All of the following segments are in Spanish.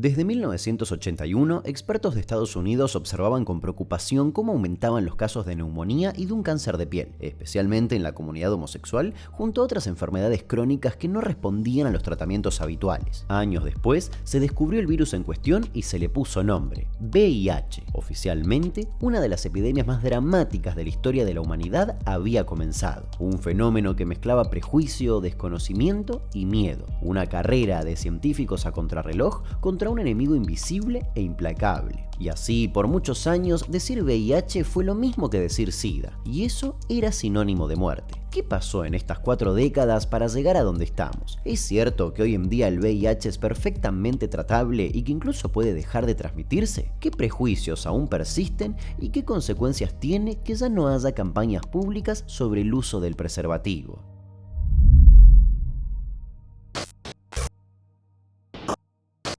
Desde 1981, expertos de Estados Unidos observaban con preocupación cómo aumentaban los casos de neumonía y de un cáncer de piel, especialmente en la comunidad homosexual, junto a otras enfermedades crónicas que no respondían a los tratamientos habituales. Años después, se descubrió el virus en cuestión y se le puso nombre: VIH. Oficialmente, una de las epidemias más dramáticas de la historia de la humanidad había comenzado. Un fenómeno que mezclaba prejuicio, desconocimiento y miedo. Una carrera de científicos a contrarreloj contra un enemigo invisible e implacable. Y así, por muchos años, decir VIH fue lo mismo que decir SIDA, y eso era sinónimo de muerte. ¿Qué pasó en estas 4 décadas para llegar a donde estamos? ¿Es cierto que hoy en día el VIH es perfectamente tratable y que incluso puede dejar de transmitirse? ¿Qué prejuicios aún persisten y qué consecuencias tiene que ya no haya campañas públicas sobre el uso del preservativo?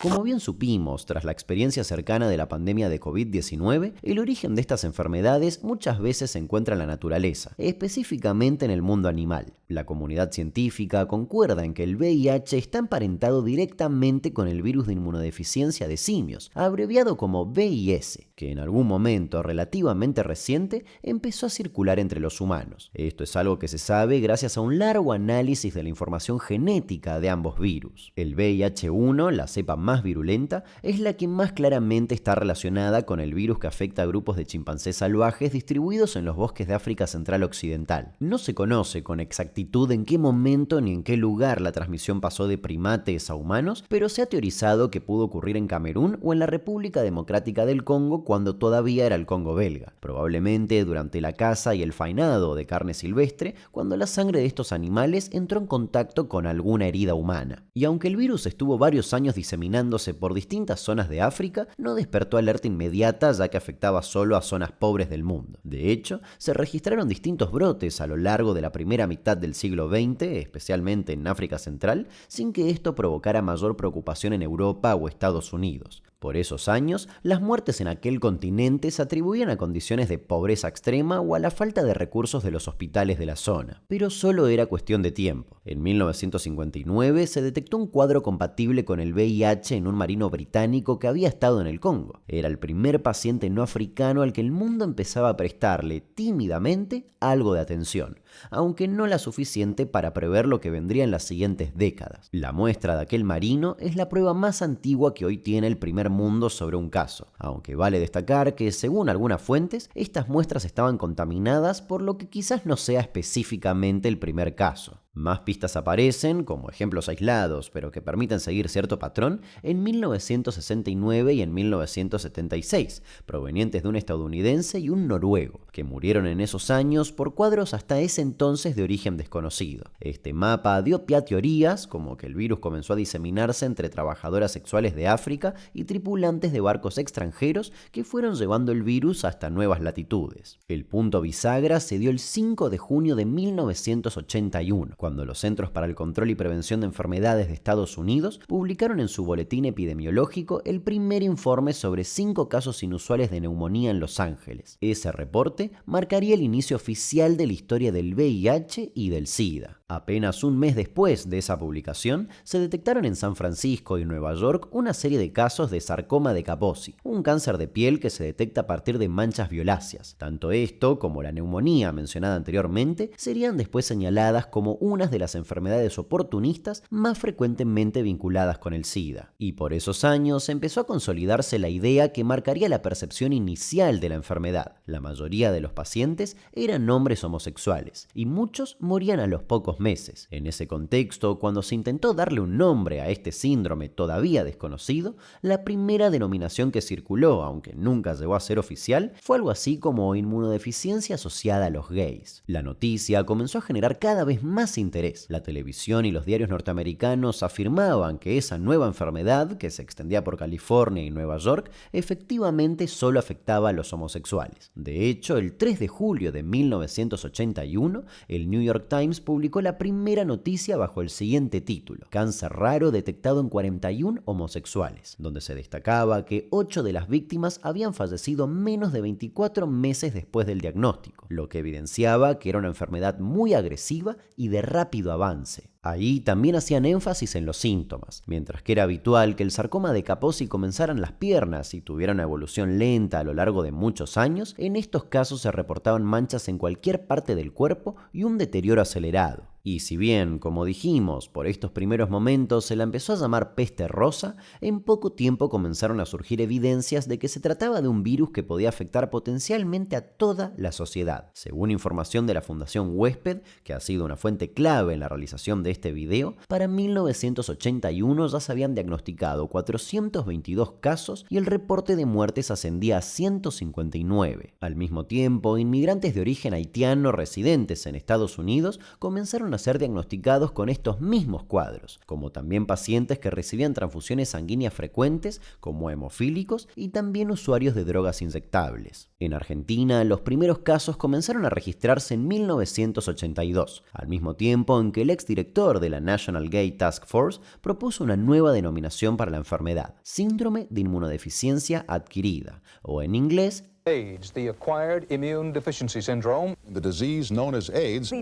Como bien supimos, tras la experiencia cercana de la pandemia de COVID-19, el origen de estas enfermedades muchas veces se encuentra en la naturaleza, específicamente en el mundo animal. La comunidad científica concuerda en que el VIH está emparentado directamente con el virus de inmunodeficiencia de simios, abreviado como VIS, que en algún momento relativamente reciente empezó a circular entre los humanos. Esto es algo que se sabe gracias a un largo análisis de la información genética de ambos virus. El VIH-1, la cepa más virulenta, es la que más claramente está relacionada con el virus que afecta a grupos de chimpancés salvajes distribuidos en los bosques de África Central Occidental. No se conoce con exactitud en qué momento ni en qué lugar la transmisión pasó de primates a humanos, pero se ha teorizado que pudo ocurrir en Camerún o en la República Democrática del Congo cuando todavía era el Congo belga, probablemente durante la caza y el faenado de carne silvestre, cuando la sangre de estos animales entró en contacto con alguna herida humana. Y aunque el virus estuvo varios años diseminándose por distintas zonas de África, no despertó alerta inmediata ya que afectaba solo a zonas pobres del mundo. De hecho, se registraron distintos brotes a lo largo de la primera mitad del siglo XX, especialmente en África Central, sin que esto provocara mayor preocupación en Europa o Estados Unidos. Por esos años, las muertes en aquel continente se atribuían a condiciones de pobreza extrema o a la falta de recursos de los hospitales de la zona. Pero solo era cuestión de tiempo. En 1959 se detectó un cuadro compatible con el VIH en un marino británico que había estado en el Congo. Era el primer paciente no africano al que el mundo empezaba a prestarle, tímidamente, algo de atención, aunque no la suficiente para prever lo que vendría en las siguientes décadas. La muestra de aquel marino es la prueba más antigua que hoy tiene el primer mundo sobre un caso, aunque vale destacar que, según algunas fuentes, estas muestras estaban contaminadas, por lo que quizás no sea específicamente el primer caso. Más pistas aparecen, como ejemplos aislados, pero que permiten seguir cierto patrón, en 1969 y en 1976, provenientes de un estadounidense y un noruego, que murieron en esos años por cuadros hasta ese entonces de origen desconocido. Este mapa dio pie a teorías, como que el virus comenzó a diseminarse entre trabajadoras sexuales de África y tripulantes de barcos extranjeros que fueron llevando el virus hasta nuevas latitudes. El punto bisagra se dio el 5 de junio de 1981, cuando los Centros para el Control y Prevención de Enfermedades de Estados Unidos publicaron en su boletín epidemiológico el primer informe sobre 5 casos inusuales de neumonía en Los Ángeles. Ese reporte marcaría el inicio oficial de la historia del VIH y del SIDA. Apenas un mes después de esa publicación, se detectaron en San Francisco y Nueva York una serie de casos de sarcoma de Kaposi, un cáncer de piel que se detecta a partir de manchas violáceas. Tanto esto como la neumonía mencionada anteriormente serían después señaladas como unas de las enfermedades oportunistas más frecuentemente vinculadas con el SIDA. Y por esos años empezó a consolidarse la idea que marcaría la percepción inicial de la enfermedad. La mayoría de los pacientes eran hombres homosexuales y muchos morían a los pocos meses. En ese contexto, cuando se intentó darle un nombre a este síndrome todavía desconocido, la primera denominación que circuló, aunque nunca llegó a ser oficial, fue algo así como inmunodeficiencia asociada a los gays. La noticia comenzó a generar cada vez más interés. La televisión y los diarios norteamericanos afirmaban que esa nueva enfermedad, que se extendía por California y Nueva York, efectivamente solo afectaba a los homosexuales. De hecho, el 3 de julio de 1981, el New York Times publicó la primera noticia bajo el siguiente título: cáncer raro detectado en 41 homosexuales, donde se destacaba que 8 de las víctimas habían fallecido menos de 24 meses después del diagnóstico, lo que evidenciaba que era una enfermedad muy agresiva y de rápido avance. Ahí también hacían énfasis en los síntomas, mientras que era habitual que el sarcoma de Kaposi comenzara en las piernas y tuviera una evolución lenta a lo largo de muchos años. En estos casos se reportaban manchas en cualquier parte del cuerpo y un deterioro acelerado. Y si bien, como dijimos, por estos primeros momentos se la empezó a llamar peste rosa, en poco tiempo comenzaron a surgir evidencias de que se trataba de un virus que podía afectar potencialmente a toda la sociedad. Según información de la Fundación Huésped, que ha sido una fuente clave en la realización de este video, para 1981 ya se habían diagnosticado 422 casos y el reporte de muertes ascendía a 159. Al mismo tiempo, inmigrantes de origen haitiano residentes en Estados Unidos comenzaron a ser diagnosticados con estos mismos cuadros, como también pacientes que recibían transfusiones sanguíneas frecuentes como hemofílicos y también usuarios de drogas inyectables. En Argentina, los primeros casos comenzaron a registrarse en 1982, al mismo tiempo en que el exdirector de la National Gay Task Force propuso una nueva denominación para la enfermedad: síndrome de inmunodeficiencia adquirida, o en inglés AIDS, the Acquired Immune Deficiency Syndrome. The disease known as AIDS.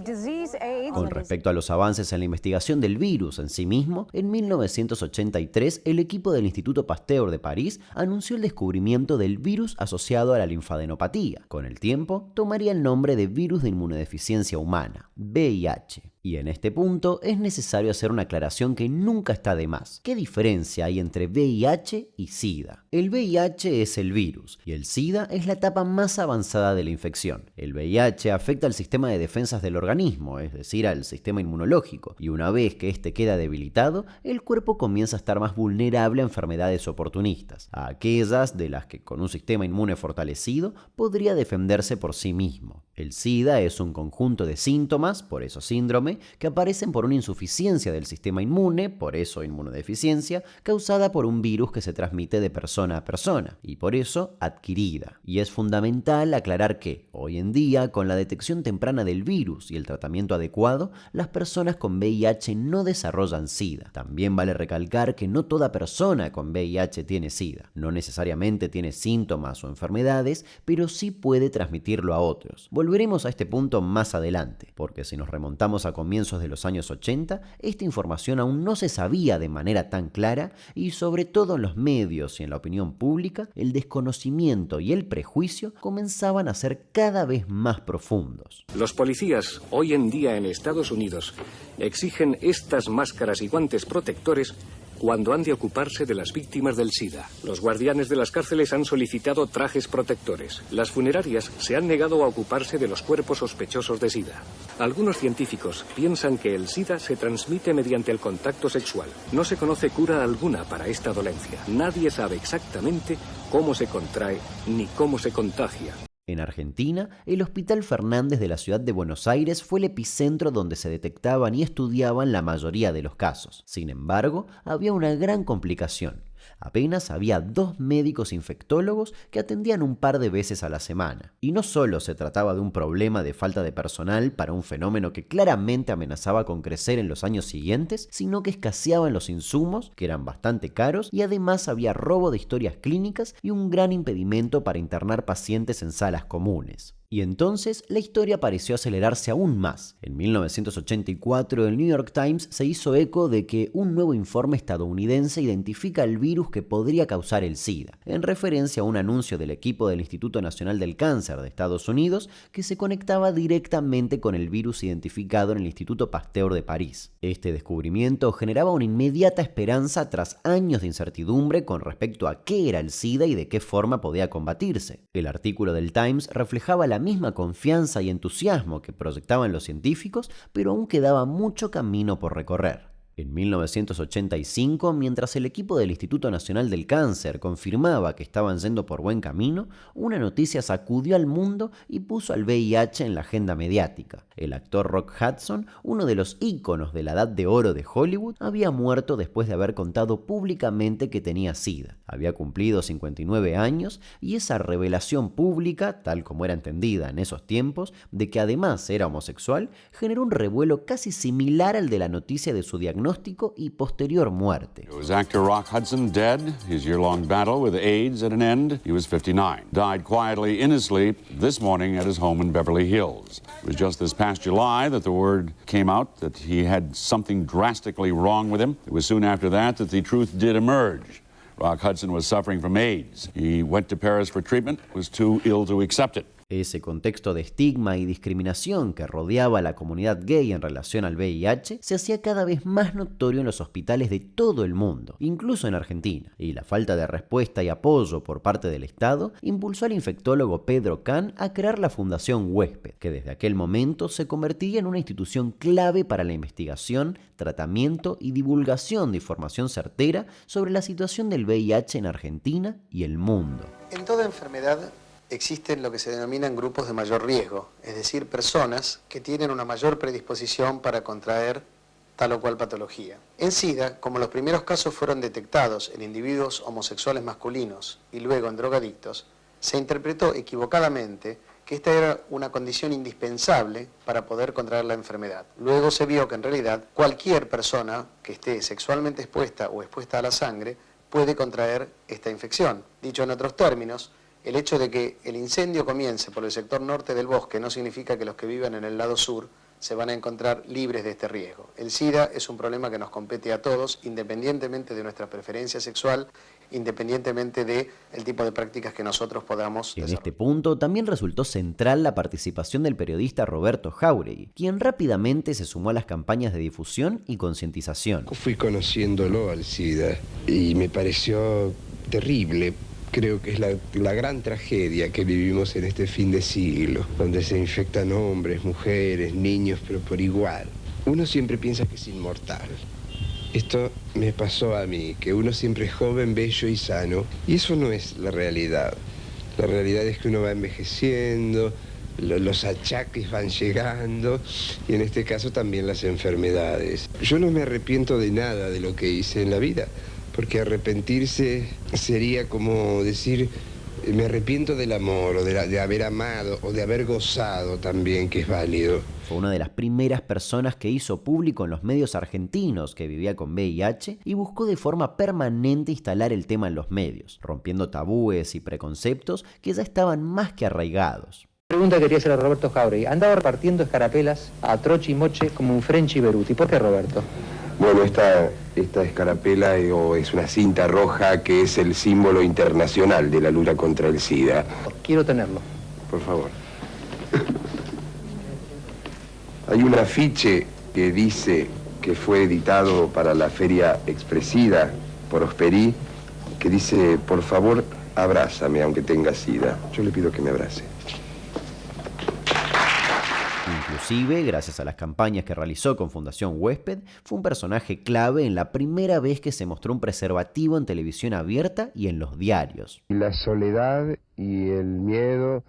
Con respecto a los avances en la investigación del virus en sí mismo, en 1983 el equipo del Instituto Pasteur de París anunció el descubrimiento del virus asociado a la linfadenopatía. Con el tiempo, tomaría el nombre de virus de inmunodeficiencia humana, VIH. Y en este punto es necesario hacer una aclaración que nunca está de más. ¿Qué diferencia hay entre VIH y SIDA? El VIH es el virus y el SIDA es la etapa más avanzada de la infección. El VIH afecta al sistema de defensas del organismo, es decir, al sistema inmunológico, y una vez que éste queda debilitado, el cuerpo comienza a estar más vulnerable a enfermedades oportunistas, a aquellas de las que con un sistema inmune fortalecido podría defenderse por sí mismo. El SIDA es un conjunto de síntomas, por eso síndrome, que aparecen por una insuficiencia del sistema inmune, por eso inmunodeficiencia, causada por un virus que se transmite de persona a persona, y por eso adquirida. Y es fundamental aclarar que, hoy en día, con la detección temprana del virus y el tratamiento adecuado, las personas con VIH no desarrollan SIDA. También vale recalcar que no toda persona con VIH tiene SIDA. No necesariamente tiene síntomas o enfermedades, pero sí puede transmitirlo a otros. Volveremos a este punto más adelante, porque si nos remontamos a comienzos de los años 80, esta información aún no se sabía de manera tan clara y sobre todo en los medios y en la opinión pública, el desconocimiento y el prejuicio comenzaban a ser cada vez más profundos. Los policías hoy en día en Estados Unidos exigen estas máscaras y guantes protectores cuando han de ocuparse de las víctimas del SIDA. Los guardianes de las cárceles han solicitado trajes protectores. Las funerarias se han negado a ocuparse de los cuerpos sospechosos de SIDA. Algunos científicos piensan que el SIDA se transmite mediante el contacto sexual. No se conoce cura alguna para esta dolencia. Nadie sabe exactamente cómo se contrae ni cómo se contagia. En Argentina, el Hospital Fernández de la ciudad de Buenos Aires fue el epicentro donde se detectaban y estudiaban la mayoría de los casos. Sin embargo, había una gran complicación. Apenas había 2 médicos infectólogos que atendían un par de veces a la semana. Y no solo se trataba de un problema de falta de personal para un fenómeno que claramente amenazaba con crecer en los años siguientes, sino que escaseaban los insumos, que eran bastante caros, y además había robo de historias clínicas y un gran impedimento para internar pacientes en salas comunes. Y entonces la historia pareció acelerarse aún más. En 1984 el New York Times se hizo eco de que un nuevo informe estadounidense identifica el virus que podría causar el SIDA, en referencia a un anuncio del equipo del Instituto Nacional del Cáncer de Estados Unidos que se conectaba directamente con el virus identificado en el Instituto Pasteur de París. Este descubrimiento generaba una inmediata esperanza tras años de incertidumbre con respecto a qué era el SIDA y de qué forma podía combatirse. El artículo del Times reflejaba la misma confianza y entusiasmo que proyectaban los científicos, pero aún quedaba mucho camino por recorrer. En 1985, mientras el equipo del Instituto Nacional del Cáncer confirmaba que estaban yendo por buen camino, una noticia sacudió al mundo y puso al VIH en la agenda mediática. El actor Rock Hudson, uno de los íconos de la edad de oro de Hollywood, había muerto después de haber contado públicamente que tenía SIDA. Había cumplido 59 años y esa revelación pública, tal como era entendida en esos tiempos, de que además era homosexual, generó un revuelo casi similar al de la noticia de su diagnóstico diagnóstico y posterior muerte. It was actor Rock Hudson dead, his year-long battle with AIDS at an end. He was 59. Died quietly in his sleep this morning at his home in Beverly Hills. It was just this past July that the word came out that he had something drastically wrong with him. It was soon after that the truth did emerge. Rock Hudson was suffering from AIDS. He went to Paris for treatment, was too ill to accept it. Ese contexto de estigma y discriminación que rodeaba a la comunidad gay en relación al VIH se hacía cada vez más notorio en los hospitales de todo el mundo, incluso en Argentina, y la falta de respuesta y apoyo por parte del Estado impulsó al infectólogo Pedro Kahn a crear la Fundación Huésped, que desde aquel momento se convertía en una institución clave para la investigación, tratamiento y divulgación de información certera sobre la situación del VIH en Argentina y el mundo. En toda enfermedad existen lo que se denominan grupos de mayor riesgo, es decir, personas que tienen una mayor predisposición para contraer tal o cual patología. En SIDA, como los primeros casos fueron detectados en individuos homosexuales masculinos y luego en drogadictos, se interpretó equivocadamente que esta era una condición indispensable para poder contraer la enfermedad. Luego se vio que en realidad cualquier persona que esté sexualmente expuesta o expuesta a la sangre puede contraer esta infección. Dicho en otros términos, el hecho de que el incendio comience por el sector norte del bosque no significa que los que vivan en el lado sur se van a encontrar libres de este riesgo. El SIDA es un problema que nos compete a todos, independientemente de nuestra preferencia sexual, independientemente del tipo de prácticas que nosotros podamos desarrollar. En este punto también resultó central la participación del periodista Roberto Jáuregui, quien rápidamente se sumó a las campañas de difusión y concientización. Fui conociéndolo al SIDA y me pareció terrible. Creo que es la gran tragedia que vivimos en este fin de siglo, donde se infectan hombres, mujeres, niños, pero por igual. Uno siempre piensa que es inmortal. Esto me pasó a mí, que uno siempre es joven, bello y sano, y eso no es la realidad. La realidad es que uno va envejeciendo, los achaques van llegando, y en este caso también las enfermedades. Yo no me arrepiento de nada de lo que hice en la vida, porque arrepentirse sería como decir, me arrepiento del amor, o de haber amado, o de haber gozado también, que es válido. Fue una de las primeras personas que hizo público en los medios argentinos que vivía con VIH y buscó de forma permanente instalar el tema en los medios, rompiendo tabúes y preconceptos que ya estaban más que arraigados. Pregunta que quería hacer a Roberto Jáuregui. Andaba repartiendo escarapelas a troche y moche como un French y Beruti. ¿Por qué, Roberto? Bueno, esta escarapela es una cinta roja que es el símbolo internacional de la lucha contra el SIDA. Quiero tenerlo. Por favor. Hay un afiche que dice que fue editado para la Feria Expresida por Osperí, que dice, por favor, abrázame aunque tenga SIDA. Yo le pido que me abrace. Inclusive, gracias a las campañas que realizó con Fundación Huésped, fue un personaje clave en la primera vez que se mostró un preservativo en televisión abierta y en los diarios. La soledad y el miedo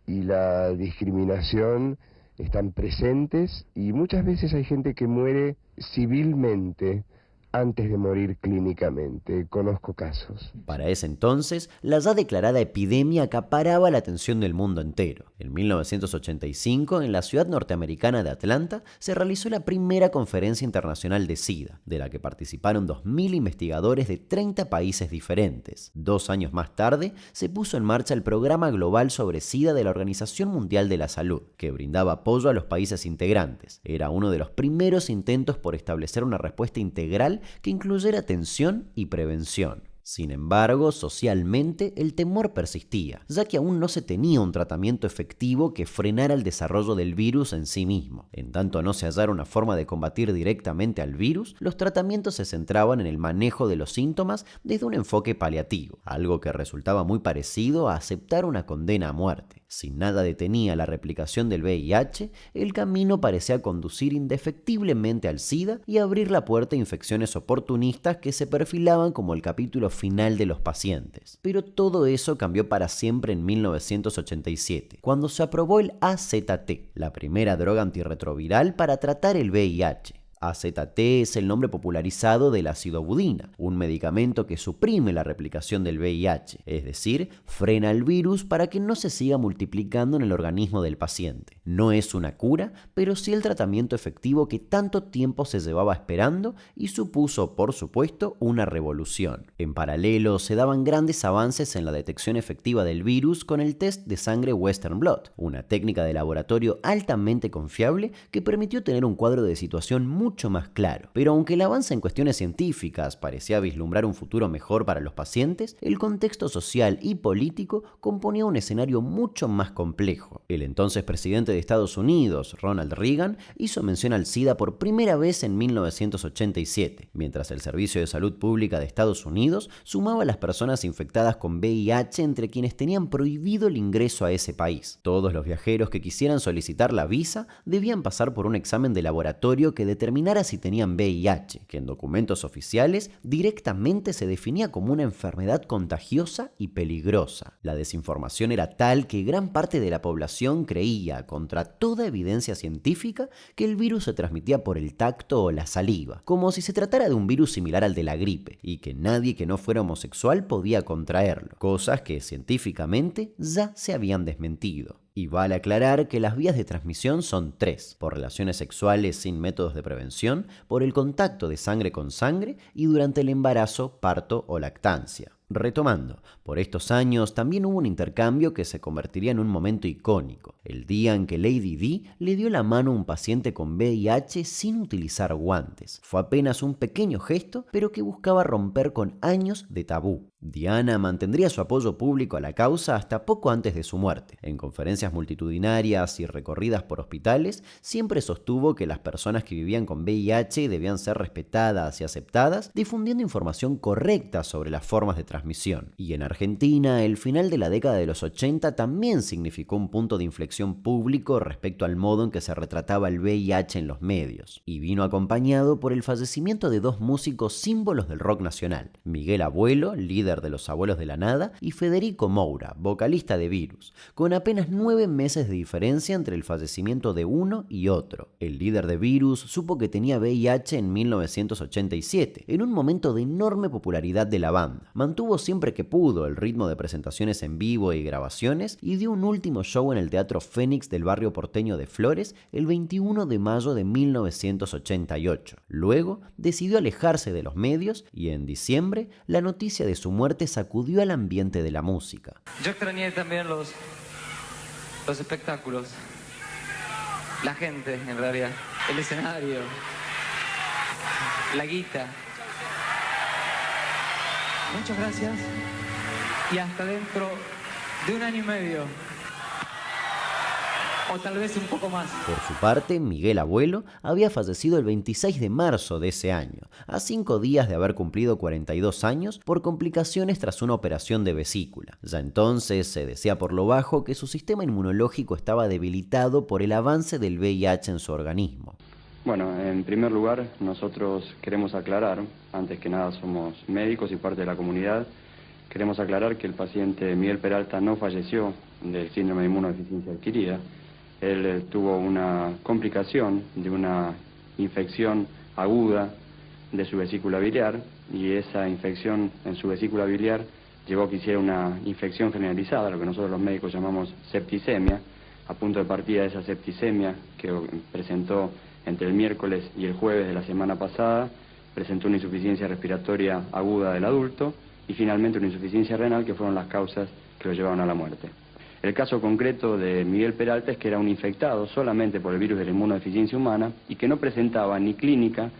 y la discriminación están presentes y muchas veces hay gente que muere civilmente antes de morir clínicamente. Conozco casos. Para ese entonces, la ya declarada epidemia acaparaba la atención del mundo entero. En 1985, en la ciudad norteamericana de Atlanta, se realizó la primera conferencia internacional de SIDA, de la que participaron 2.000 investigadores de 30 países diferentes. 2 años más tarde, se puso en marcha el Programa Global sobre SIDA de la Organización Mundial de la Salud, que brindaba apoyo a los países integrantes. Era uno de los primeros intentos por establecer una respuesta integral que incluyera atención y prevención. Sin embargo, socialmente el temor persistía, ya que aún no se tenía un tratamiento efectivo que frenara el desarrollo del virus en sí mismo. En tanto no se hallara una forma de combatir directamente al virus, los tratamientos se centraban en el manejo de los síntomas desde un enfoque paliativo, algo que resultaba muy parecido a aceptar una condena a muerte. Si nada detenía la replicación del VIH, el camino parecía conducir indefectiblemente al SIDA y abrir la puerta a infecciones oportunistas que se perfilaban como el capítulo final de los pacientes. Pero todo eso cambió para siempre en 1987, cuando se aprobó el AZT, la primera droga antirretroviral para tratar el VIH. AZT es el nombre popularizado del ácido budina, un medicamento que suprime la replicación del VIH, es decir, frena el virus para que no se siga multiplicando en el organismo del paciente. No es una cura, pero sí el tratamiento efectivo que tanto tiempo se llevaba esperando y supuso, por supuesto, una revolución. En paralelo, se daban grandes avances en la detección efectiva del virus con el test de sangre Western Blot, una técnica de laboratorio altamente confiable que permitió tener un cuadro de situación mucho más claro. Pero aunque el avance en cuestiones científicas parecía vislumbrar un futuro mejor para los pacientes, el contexto social y político componía un escenario mucho más complejo. El entonces presidente de Estados Unidos, Ronald Reagan, hizo mención al SIDA por primera vez en 1987, mientras el Servicio de Salud Pública de Estados Unidos sumaba a las personas infectadas con VIH entre quienes tenían prohibido el ingreso a ese país. Todos los viajeros que quisieran solicitar la visa debían pasar por un examen de laboratorio que determinara si tenían VIH, que en documentos oficiales directamente se definía como una enfermedad contagiosa y peligrosa. La desinformación era tal que gran parte de la población creía, contra toda evidencia científica, que el virus se transmitía por el tacto o la saliva, como si se tratara de un virus similar al de la gripe, y que nadie que no fuera homosexual podía contraerlo, cosas que científicamente ya se habían desmentido. Y vale aclarar que las vías de transmisión son 3, por relaciones sexuales sin métodos de prevención, por el contacto de sangre con sangre y durante el embarazo, parto o lactancia. Retomando, por estos años también hubo un intercambio que se convertiría en un momento icónico, el día en que Lady Di le dio la mano a un paciente con VIH sin utilizar guantes. Fue apenas un pequeño gesto, pero que buscaba romper con años de tabú. Diana mantendría su apoyo público a la causa hasta poco antes de su muerte. En conferencias multitudinarias y recorridas por hospitales, siempre sostuvo que las personas que vivían con VIH debían ser respetadas y aceptadas, difundiendo información correcta sobre las formas de transmisión. Y en Argentina, el final de la década de los 80 también significó un punto de inflexión público respecto al modo en que se retrataba el VIH en los medios, y vino acompañado por el fallecimiento de dos músicos símbolos del rock nacional, Miguel Abuelo, líder de Los Abuelos de la Nada, y Federico Moura, vocalista de Virus, con apenas 9 meses de diferencia entre el fallecimiento de uno y otro. El líder de Virus supo que tenía VIH en 1987, en un momento de enorme popularidad de la banda. Mantuvo siempre que pudo el ritmo de presentaciones en vivo y grabaciones y dio un último show en el Teatro Fénix del barrio porteño de Flores el 21 de mayo de 1988. Luego decidió alejarse de los medios y en diciembre la noticia de su muerte sacudió al ambiente de la música. Yo extrañé también los espectáculos, la gente en realidad, el escenario, la guita. Muchas gracias y hasta dentro de 1 año y medio. O tal vez un poco más. Por su parte, Miguel Abuelo había fallecido el 26 de marzo de ese año, a 5 días de haber cumplido 42 años por complicaciones tras una operación de vesícula. Ya entonces se decía por lo bajo que su sistema inmunológico estaba debilitado por el avance del VIH en su organismo. Bueno, en primer lugar, nosotros queremos aclarar, antes que nada somos médicos y parte de la comunidad, queremos aclarar que el paciente Miguel Peralta no falleció del síndrome de inmunodeficiencia adquirida. Él tuvo una complicación de una infección aguda de su vesícula biliar y esa infección en su vesícula biliar llevó a que hiciera una infección generalizada, lo que nosotros los médicos llamamos septicemia. A punto de partida de esa septicemia que presentó entre el miércoles y el jueves de la semana pasada, presentó una insuficiencia respiratoria aguda del adulto y finalmente una insuficiencia renal, que fueron las causas que lo llevaron a la muerte. El caso concreto de Miguel Peralta es que era un infectado solamente por el virus de la inmunodeficiencia humana y que no presentaba ni clínica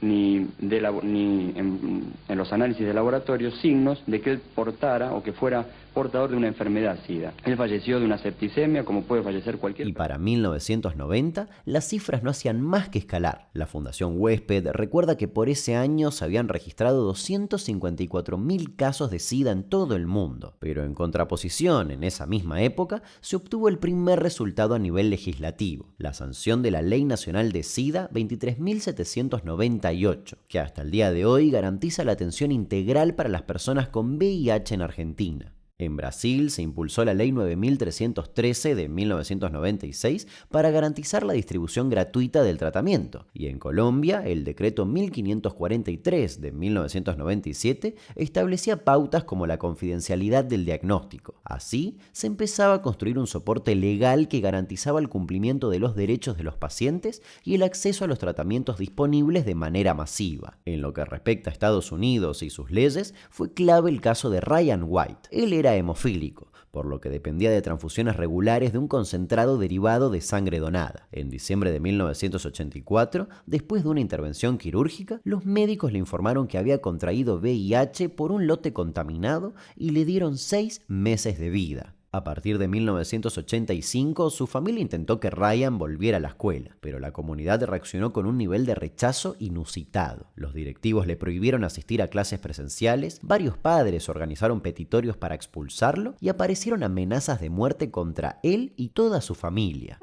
ni en los análisis de laboratorio signos de que él portara o que fuera portador de una enfermedad SIDA. Él falleció de una septicemia, como puede fallecer cualquier persona. Y para 1990, las cifras no hacían más que escalar. La Fundación Huésped recuerda que por ese año se habían registrado 254.000 casos de SIDA en todo el mundo. Pero en contraposición, en esa misma época, se obtuvo el primer resultado a nivel legislativo, la sanción de la Ley Nacional de SIDA 23.798, que hasta el día de hoy garantiza la atención integral para las personas con VIH en Argentina. En Brasil se impulsó la Ley 9313 de 1996 para garantizar la distribución gratuita del tratamiento, y en Colombia el Decreto 1543 de 1997 establecía pautas como la confidencialidad del diagnóstico. Así, se empezaba a construir un soporte legal que garantizaba el cumplimiento de los derechos de los pacientes y el acceso a los tratamientos disponibles de manera masiva. En lo que respecta a Estados Unidos y sus leyes, fue clave el caso de Ryan White. Él era hemofílico, por lo que dependía de transfusiones regulares de un concentrado derivado de sangre donada. En diciembre de 1984, después de una intervención quirúrgica, los médicos le informaron que había contraído VIH por un lote contaminado y le dieron 6 meses de vida. A partir de 1985, su familia intentó que Ryan volviera a la escuela, pero la comunidad reaccionó con un nivel de rechazo inusitado. Los directivos le prohibieron asistir a clases presenciales, varios padres organizaron petitorios para expulsarlo y aparecieron amenazas de muerte contra él y toda su familia.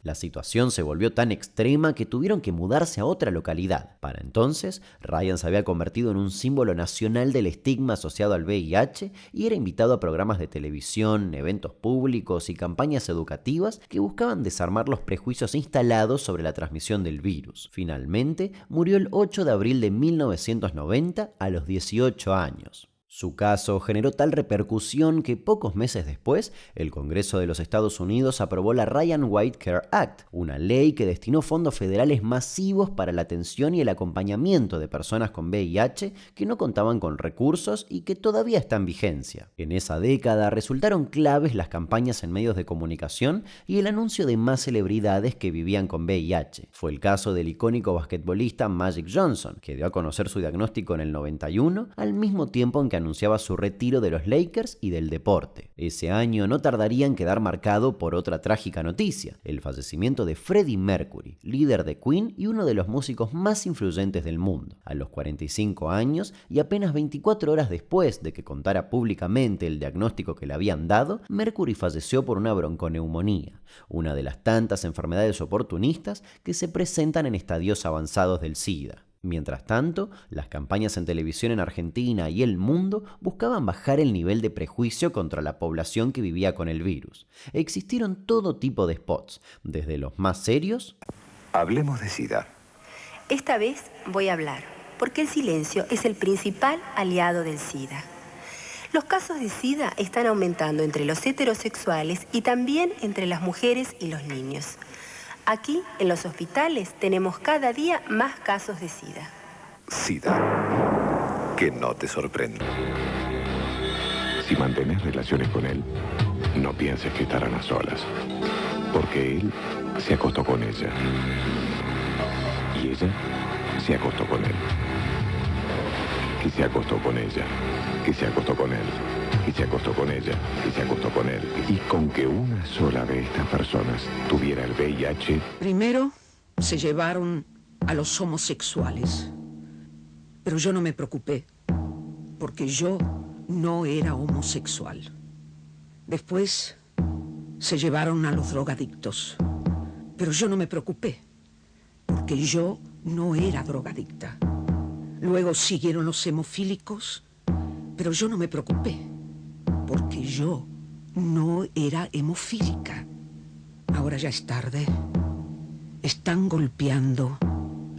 La situación se volvió tan extrema que tuvieron que mudarse a otra localidad. Para entonces, Ryan se había convertido en un símbolo nacional del estigma asociado al VIH y era invitado a programas de televisión, eventos públicos y campañas educativas que buscaban desarmar los prejuicios instalados sobre la transmisión del virus. Finalmente, murió el 8 de abril de 1990 a los 18 años. Su caso generó tal repercusión que pocos meses después, el Congreso de los Estados Unidos aprobó la Ryan White Care Act, una ley que destinó fondos federales masivos para la atención y el acompañamiento de personas con VIH que no contaban con recursos y que todavía está en vigencia. En esa década resultaron claves las campañas en medios de comunicación y el anuncio de más celebridades que vivían con VIH. Fue el caso del icónico basquetbolista Magic Johnson, que dio a conocer su diagnóstico en el 91, al mismo tiempo en que anunciaba su retiro de los Lakers y del deporte. Ese año no tardaría en quedar marcado por otra trágica noticia, el fallecimiento de Freddie Mercury, líder de Queen y uno de los músicos más influyentes del mundo. A los 45 años y apenas 24 horas después de que contara públicamente el diagnóstico que le habían dado, Mercury falleció por una bronconeumonía, una de las tantas enfermedades oportunistas que se presentan en estadios avanzados del SIDA. Mientras tanto, las campañas en televisión en Argentina y el mundo buscaban bajar el nivel de prejuicio contra la población que vivía con el virus. Existieron todo tipo de spots, desde los más serios. Hablemos de SIDA. Esta vez voy a hablar, porque el silencio es el principal aliado del SIDA. Los casos de SIDA están aumentando entre los heterosexuales y también entre las mujeres y los niños. Aquí, en los hospitales, tenemos cada día más casos de SIDA. SIDA. Que no te sorprenda. Si mantienes relaciones con él, no pienses que estarán a solas. Porque él se acostó con ella. Y ella se acostó con él. Que se acostó con ella. Que se acostó con él. Que se acostó con ella, que se acostó con él. Y con que una sola de estas personas tuviera el VIH... Primero se llevaron a los homosexuales. Pero yo no me preocupé, porque yo no era homosexual. Después se llevaron a los drogadictos. Pero yo no me preocupé, porque yo no era drogadicta. Luego siguieron los hemofílicos, pero yo no me preocupé, porque yo no era hemofílica. Ahora ya es tarde. Están golpeando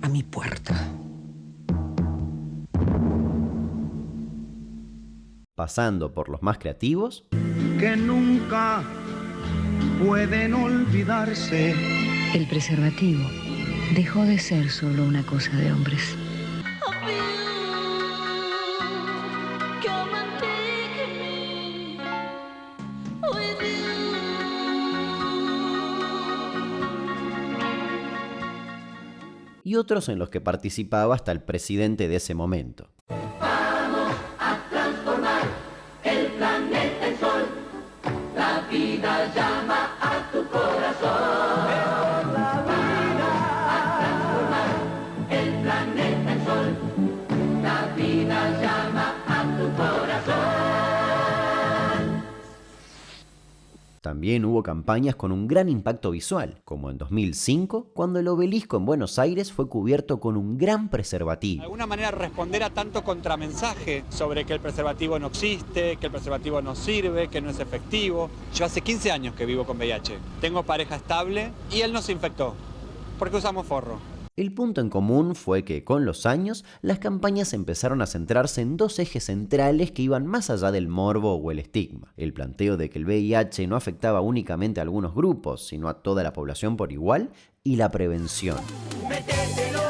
a mi puerta. Pasando por los más creativos. Que nunca pueden olvidarse. El preservativo dejó de ser solo una cosa de hombres. Y otros en los que participaba hasta el presidente de ese momento. Vamos a transformar el planeta en sol. La vida llama a tu corazón. La vida a transformar el planeta en sol. La vida llama a tu corazón. También hubo campañas con un gran impacto visual, como en 2005, cuando el obelisco en Buenos Aires fue cubierto con un gran preservativo. De alguna manera responder a tanto contramensaje sobre que el preservativo no existe, que el preservativo no sirve, que no es efectivo. Yo hace 15 años que vivo con VIH. Tengo pareja estable y él no se infectó, porque usamos forro. El punto en común fue que, con los años, las campañas empezaron a centrarse en dos ejes centrales que iban más allá del morbo o el estigma. El planteo de que el VIH no afectaba únicamente a algunos grupos, sino a toda la población por igual, y la prevención. Métetelo,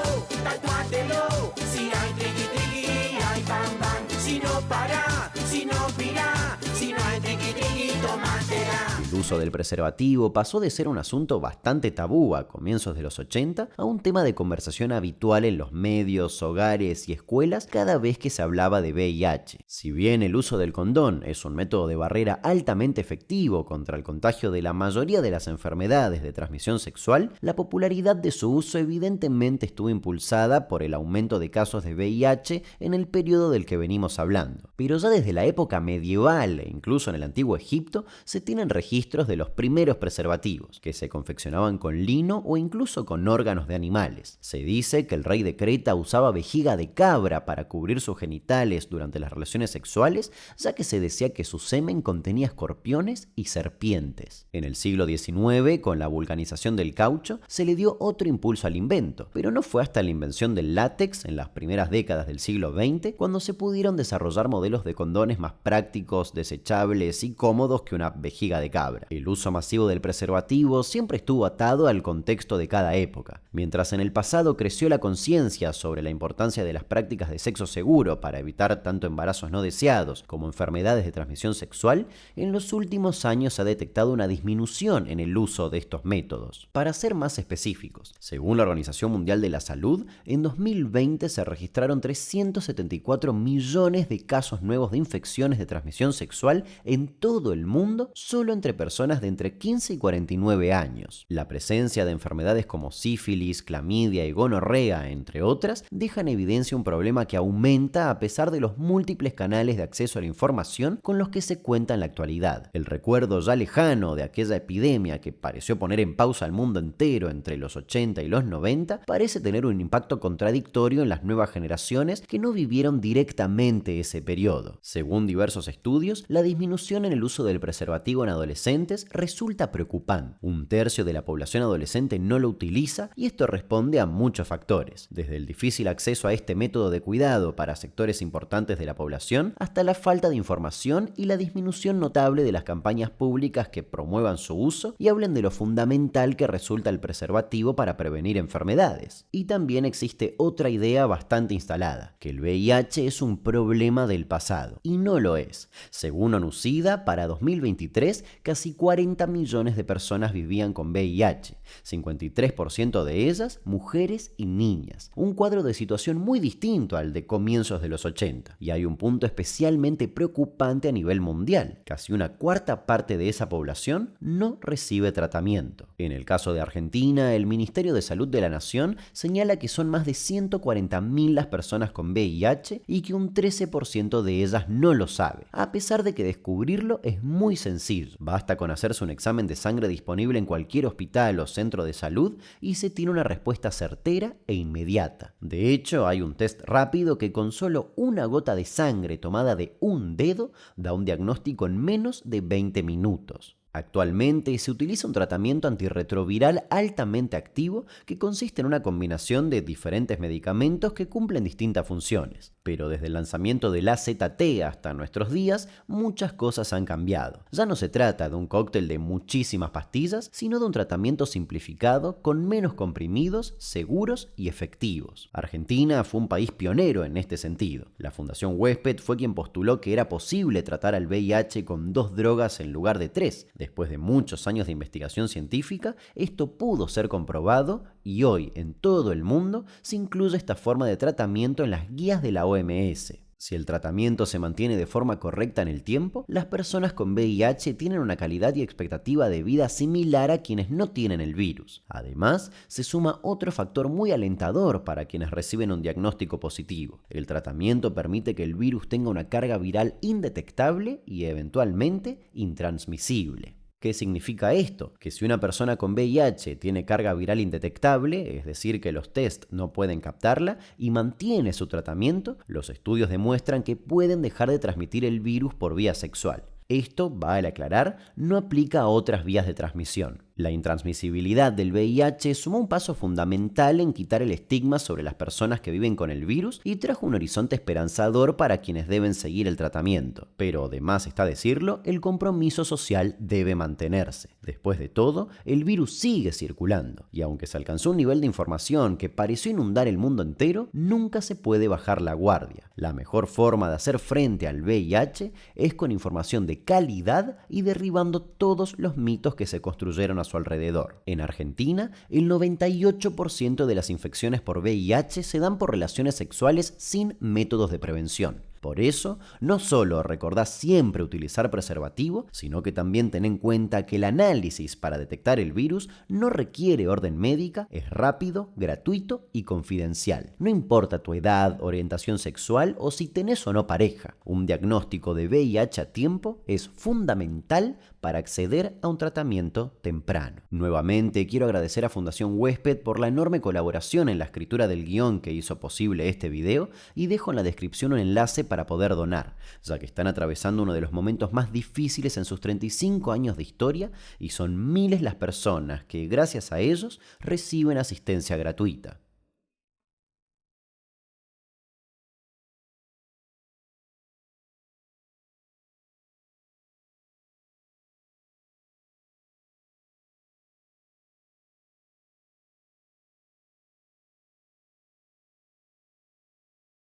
tatuátelo, si hay triqui triqui, hay bam bam, si no para, si no pira, si no hay triqui triqui, tómatela. El uso del preservativo pasó de ser un asunto bastante tabú a comienzos de los 80 a un tema de conversación habitual en los medios, hogares y escuelas cada vez que se hablaba de VIH. Si bien el uso del condón es un método de barrera altamente efectivo contra el contagio de la mayoría de las enfermedades de transmisión sexual, la popularidad de su uso evidentemente estuvo impulsada por el aumento de casos de VIH en el periodo del que venimos hablando. Pero ya desde la época medieval e incluso en el antiguo Egipto se tienen registros de los primeros preservativos, que se confeccionaban con lino o incluso con órganos de animales. Se dice que el rey de Creta usaba vejiga de cabra para cubrir sus genitales durante las relaciones sexuales, ya que se decía que su semen contenía escorpiones y serpientes. En el siglo XIX, con la vulcanización del caucho, se le dio otro impulso al invento, pero no fue hasta la invención del látex en las primeras décadas del siglo XX cuando se pudieron desarrollar modelos de condones más prácticos, desechables y cómodos que una vejiga de cabra. El uso masivo del preservativo siempre estuvo atado al contexto de cada época. Mientras en el pasado creció la conciencia sobre la importancia de las prácticas de sexo seguro para evitar tanto embarazos no deseados como enfermedades de transmisión sexual, en los últimos años se ha detectado una disminución en el uso de estos métodos. Para ser más específicos, según la Organización Mundial de la Salud, en 2020 se registraron 374 millones de casos nuevos de infecciones de transmisión sexual en todo el mundo, solo entre personas de entre 15 y 49 años. La presencia de enfermedades como sífilis, clamidia y gonorrea, entre otras, deja en evidencia un problema que aumenta a pesar de los múltiples canales de acceso a la información con los que se cuenta en la actualidad. El recuerdo ya lejano de aquella epidemia que pareció poner en pausa al mundo entero entre los 80 y los 90 parece tener un impacto contradictorio en las nuevas generaciones que no vivieron directamente ese periodo. Según diversos estudios, la disminución en el uso del preservativo en adolescentes resulta preocupante. Un tercio de la población adolescente no lo utiliza y esto responde a muchos factores, desde el difícil acceso a este método de cuidado para sectores importantes de la población hasta la falta de información y la disminución notable de las campañas públicas que promuevan su uso y hablen de lo fundamental que resulta el preservativo para prevenir enfermedades. Y también existe otra idea bastante instalada, que el VIH es un problema del pasado, y no lo es. Según ONU-SIDA, para 2023, casi 40 millones de personas vivían con VIH, 53% de ellas mujeres y niñas. Un cuadro de situación muy distinto al de comienzos de los 80. Y hay un punto especialmente preocupante a nivel mundial. Casi una cuarta parte de esa población no recibe tratamiento. En el caso de Argentina, el Ministerio de Salud de la Nación señala que son más de 140.000 las personas con VIH y que un 13% de ellas no lo sabe, a pesar de que descubrirlo es muy sencillo. Basta con hacerse un examen de sangre disponible en cualquier hospital o centro de salud y se tiene una respuesta certera e inmediata. De hecho, hay un test rápido que con solo una gota de sangre tomada de un dedo da un diagnóstico en menos de 20 minutos. Actualmente se utiliza un tratamiento antirretroviral altamente activo que consiste en una combinación de diferentes medicamentos que cumplen distintas funciones. Pero desde el lanzamiento del AZT hasta nuestros días, muchas cosas han cambiado. Ya no se trata de un cóctel de muchísimas pastillas, sino de un tratamiento simplificado con menos comprimidos, seguros y efectivos. Argentina fue un país pionero en este sentido. La Fundación Huésped fue quien postuló que era posible tratar al VIH con 2 drogas en lugar de 3. Después de muchos años de investigación científica, esto pudo ser comprobado y hoy en todo el mundo se incluye esta forma de tratamiento en las guías de la OMS. Si el tratamiento se mantiene de forma correcta en el tiempo, las personas con VIH tienen una calidad y expectativa de vida similar a quienes no tienen el virus. Además, se suma otro factor muy alentador para quienes reciben un diagnóstico positivo. El tratamiento permite que el virus tenga una carga viral indetectable y eventualmente intransmisible. ¿Qué significa esto? Que si una persona con VIH tiene carga viral indetectable, es decir, que los test no pueden captarla, y mantiene su tratamiento, los estudios demuestran que pueden dejar de transmitir el virus por vía sexual. Esto, vale aclarar, no aplica a otras vías de transmisión. La intransmisibilidad del VIH sumó un paso fundamental en quitar el estigma sobre las personas que viven con el virus y trajo un horizonte esperanzador para quienes deben seguir el tratamiento. Pero, de más está decirlo, el compromiso social debe mantenerse. Después de todo, el virus sigue circulando, y aunque se alcanzó un nivel de información que pareció inundar el mundo entero, nunca se puede bajar la guardia. La mejor forma de hacer frente al VIH es con información de calidad y derribando todos los mitos que se construyeron a su alrededor. En Argentina, el 98% de las infecciones por VIH se dan por relaciones sexuales sin métodos de prevención. Por eso, no solo recordá siempre utilizar preservativo, sino que también ten en cuenta que el análisis para detectar el virus no requiere orden médica, es rápido, gratuito y confidencial. No importa tu edad, orientación sexual o si tenés o no pareja. Un diagnóstico de VIH a tiempo es fundamental para acceder a un tratamiento temprano. Nuevamente, quiero agradecer a Fundación Huésped por la enorme colaboración en la escritura del guión que hizo posible este video y dejo en la descripción un enlace para poder donar, ya que están atravesando uno de los momentos más difíciles en sus 35 años de historia y son miles las personas que, gracias a ellos, reciben asistencia gratuita.